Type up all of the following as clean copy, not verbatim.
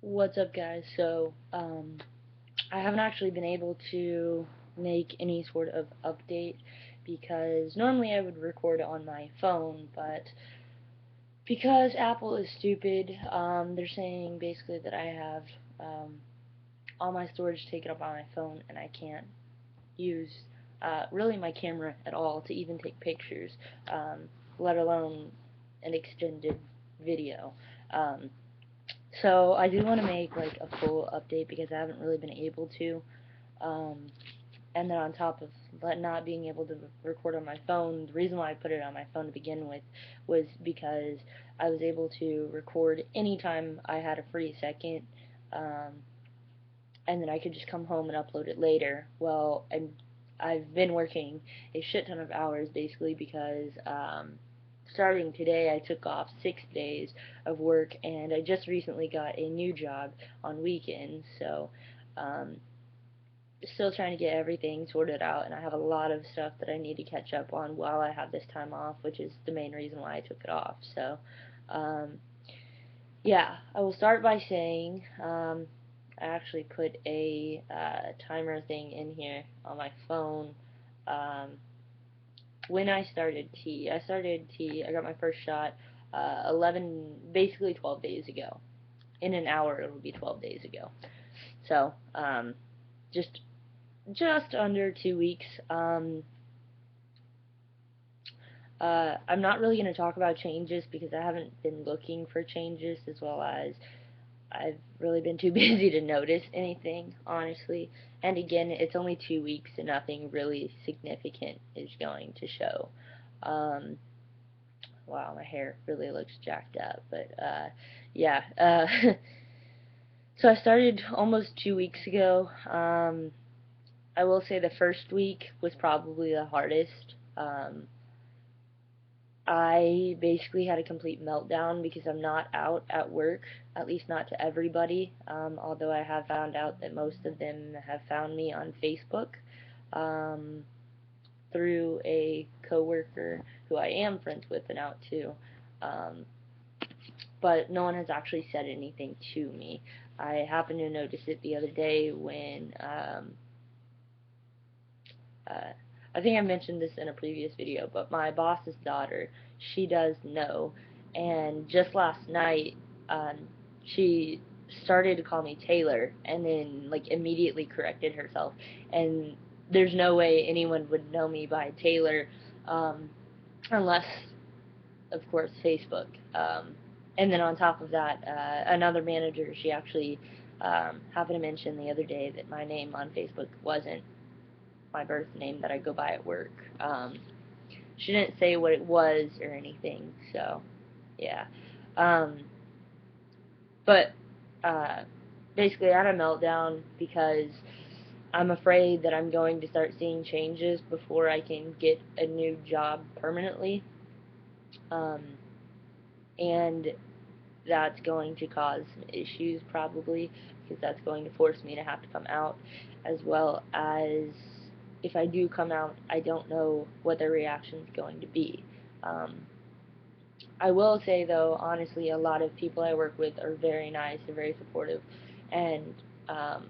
What's up, guys? I haven't actually been able to make any sort of update because normally I would record on my phone, but because Apple is stupid, they're saying basically that I have all my storage taken up on my phone and I can't use really my camera at all to even take pictures, um, let alone an extended video. Um, So I do want to make like a full update because I haven't really been able to. Um, and then on top of not being able to record on my phone, the reason why I put it on my phone to begin with was because I was able to record anytime I had a free second, um, and then I could just come home and upload it later. Well, I've been working a shit ton of hours basically because starting today I took off 6 days of work, and I just recently got a new job on weekends, so um, still trying to get everything sorted out, and I have a lot of stuff that I need to catch up on while I have this time off, which is the main reason why I took it off. So um, yeah, I will start by saying I actually put a timer thing in here on my phone. Um, when I started T, I got my first shot 11, basically 12 days ago. In an hour, it'll be 12 days ago. So, just under 2 weeks. I'm not really going to talk about changes because I haven't been looking for changes, as well as I've really been too busy to notice anything, honestly. And again, it's only 2 weeks and nothing really significant is going to show. Um, wow, my hair really looks jacked up, but yeah. So I started almost 2 weeks ago. I will say the first week was probably the hardest. I basically had a complete meltdown because I'm not out at work, at least not to everybody, although I have found out that most of them have found me on Facebook um, through a coworker who I am friends with and out to, um, but no one has actually said anything to me. I happened to notice it the other day when uh, I think I mentioned this in a previous video, but my boss's daughter, she does know, and just last night, um, she started to call me Taylor, and then like immediately corrected herself, and there's no way anyone would know me by Taylor, um, unless, of course, Facebook. And then on top of that, another manager, she actually happened to mention the other day that my name on Facebook wasn't my birth name that I go by at work. She didn't say what it was or anything, so yeah. Um, but uh, basically, I had a meltdown because I'm afraid that I'm going to start seeing changes before I can get a new job permanently, um, and that's going to cause some issues probably because that's going to force me to have to come out, as well as if I do come out, I don't know what their reaction is going to be. Um, I will say though, honestly, a lot of people I work with are very nice and very supportive, and um,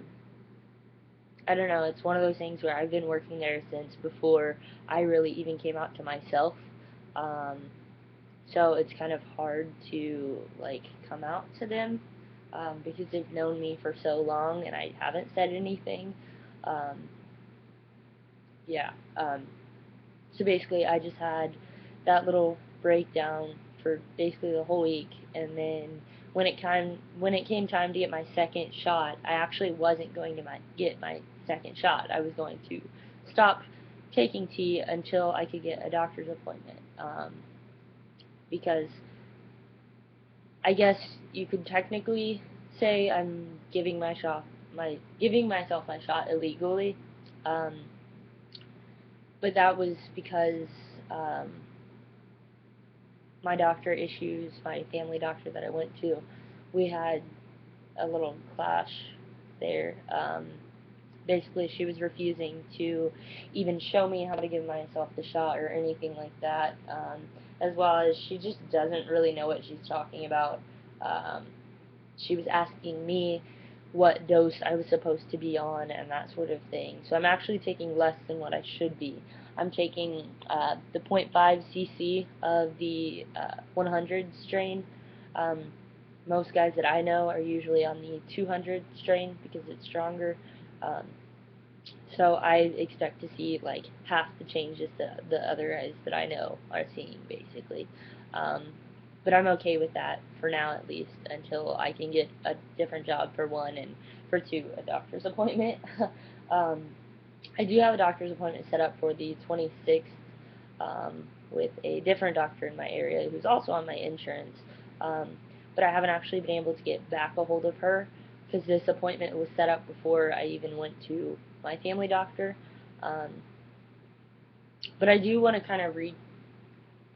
I don't know, it's one of those things where I've been working there since before I really even came out to myself. Um, so it's kind of hard to like come out to them because they've known me for so long and I haven't said anything. Um, yeah. So basically, I just had that little breakdown for basically the whole week, and then when it came time to get my second shot, I actually wasn't going to get my second shot. I was going to stop taking tea until I could get a doctor's appointment. Because I guess you could technically say I'm giving myself my shot illegally, um, but that was because um, my doctor issues, my family doctor that I went to, we had a little clash there. Basically, she was refusing to even show me how to give myself the shot or anything like that, as well as she just doesn't really know what she's talking about. Um, she was asking me what dose I was supposed to be on and that sort of thing. So I'm actually taking less than what I should be. I'm taking the zero point 0.5 cc of the 100 strain. Um, Most guys that I know are usually on the 200 strain because it's stronger. Um, so I expect to see like half the changes that the other guys that I know are seeing, basically. Um, but I'm okay with that for now, at least, until I can get a different job, for one, and for two, a doctor's appointment. um, I do have a doctor's appointment set up for the 26th, with a different doctor in my area who's also on my insurance. Um, but I haven't actually been able to get back a hold of her because this appointment was set up before I even went to my family doctor. Um, but I do want to kind of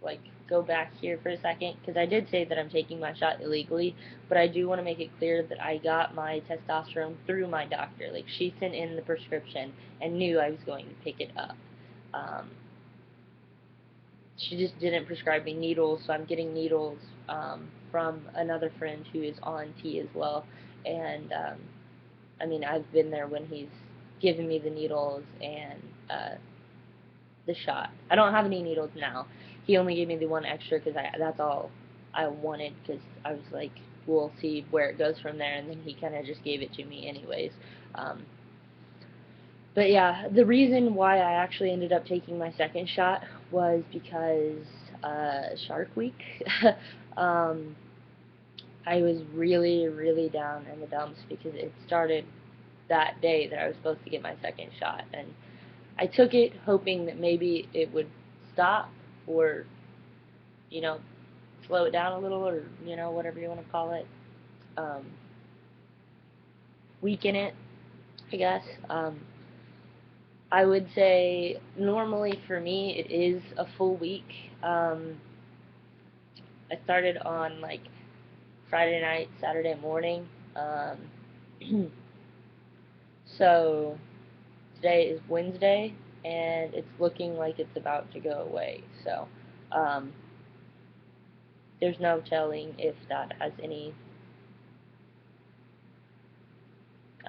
like go back here for a second because I did say that I'm taking my shot illegally, but I do want to make it clear that I got my testosterone through my doctor. Like, she sent in the prescription and knew I was going to pick it up. Um, she just didn't prescribe me needles, so I'm getting needles from another friend who is on T as well. And I mean, I've been there when he's given me the needles and the shot. I don't have any needles now. He only gave me the one extra because that's all I wanted, because I was like, we'll see where it goes from there, and then he kind of just gave it to me anyways. Um, but yeah, the reason why I actually ended up taking my second shot was because Shark Week. um, I was really, really down in the dumps because it started that day that I was supposed to get my second shot, and I took it hoping that maybe it would stop, or, you know, slow it down a little, or, whatever you want to call it. Um, Weaken it, I guess. I would say normally for me it is a full week. I started on like Friday night, Saturday morning. So today is Wednesday, and it's looking like it's about to go away. So um, there's no telling if that has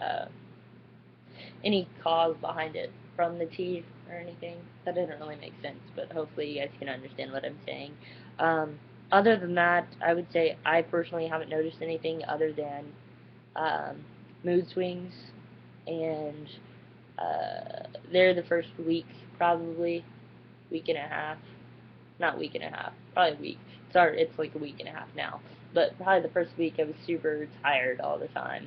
uh, any cause behind it from the tea or anything. That doesn't really make sense, but hopefully you guys can understand what I'm saying. Other than that, I would say I personally haven't noticed anything other than um, mood swings, and they're the first week, probably week and a half, not week and a half, probably a week. It's like a week and a half now, but probably the first week I was super tired all the time.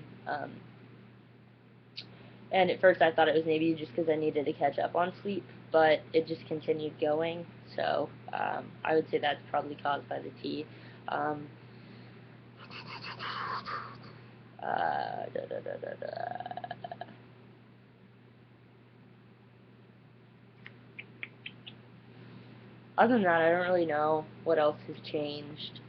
And at first I thought it was maybe just because I needed to catch up on sleep, but it just continued going. So I would say that's probably caused by the tea. Um, da, da, da, da, da. Other than that, I don't really know what else has changed.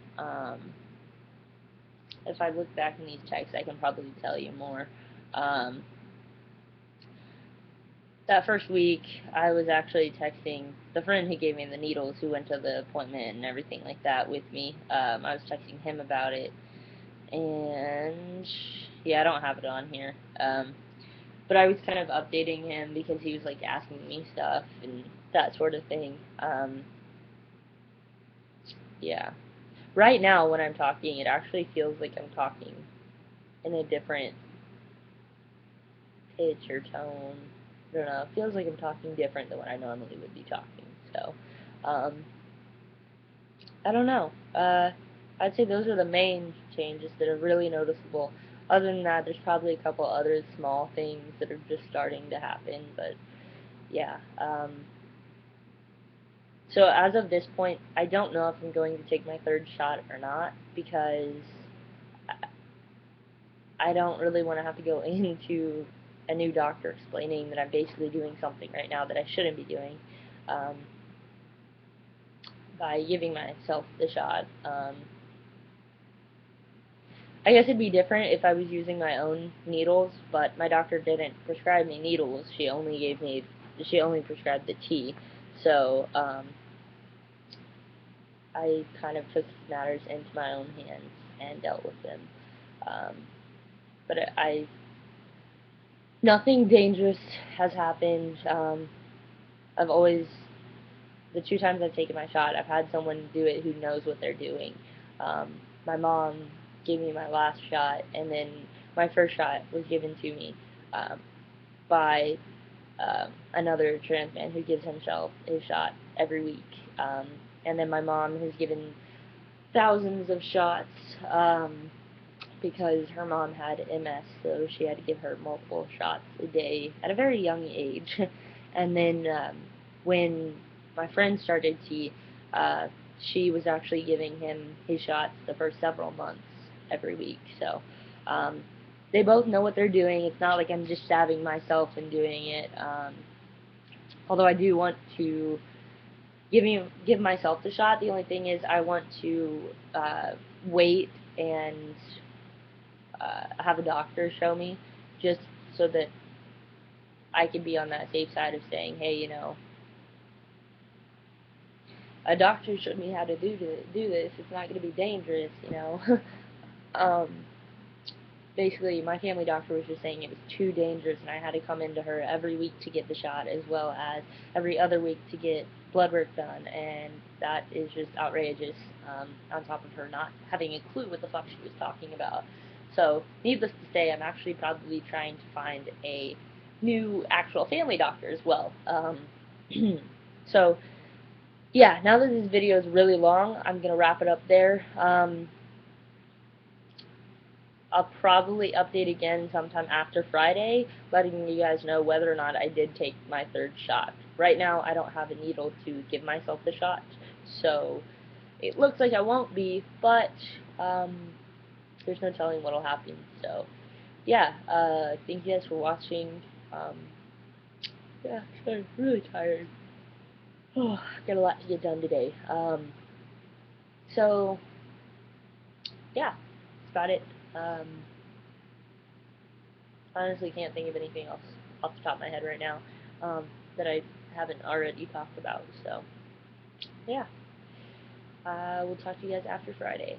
If I look back in these texts, I can probably tell you more. Um, that first week, I was actually texting the friend who gave me the needles, who went to the appointment and everything like that with me. I was texting him about it, and yeah, I don't have it on here. But I was kind of updating him because he was like asking me stuff and that sort of thing. Yeah. Right now, when I'm talking, it actually feels like I'm talking in a different pitch or tone. I don't know. It feels like I'm talking different than what I normally would be talking. So, um, I don't know. I'd say those are the main changes that are really noticeable. Other than that, there's probably a couple other small things that are just starting to happen, but yeah. So as of this point, I don't know if I'm going to take my third shot or not, because I don't really want to have to go into a new doctor explaining that I'm basically doing something right now that I shouldn't be doing, um, by giving myself the shot. I guess it'd be different if I was using my own needles, but my doctor didn't prescribe me needles. She only prescribed the tea. So I kind of took matters into my own hands and dealt with them. Um, but nothing dangerous has happened. I've always, the 2 times I've taken my shot, I've had someone do it who knows what they're doing. My mom gave me my last shot, and then my first shot was given to me by another trans man who gives himself a shot every week. And then my mom has given thousands of shots because her mom had MS, so she had to give her multiple shots a day at a very young age. And then when my friend started T, she was actually giving him his shots the first several months every week. So um, they both know what they're doing. It's not like I'm just stabbing myself and doing it. Although I do want to give myself the shot. The only thing is I want to wait and have a doctor show me, just so that I can be on that safe side of saying, hey, a doctor showed me how to do this. It's not going to be dangerous. um, Basically, my family doctor was just saying it was too dangerous, and I had to come into her every week to get the shot, as well as every other week to get blood work done, and that is just outrageous, on top of her not having a clue what the fuck she was talking about. So, needless to say, I'm actually probably trying to find a new actual family doctor as well. So, yeah, now that this video is really long, I'm going to wrap it up there. I'll probably update again sometime after Friday, letting you guys know whether or not I did take my third shot. Right now, I don't have a needle to give myself the shot, so it looks like I won't be, but there's no telling what'll happen. So, yeah, thank you guys for watching. Yeah, I'm really tired. Oh, got a lot to get done today. So, yeah, that's about it. Honestly can't think of anything else off the top of my head right now that I haven't already talked about. So, yeah. We'll talk to you guys after Friday.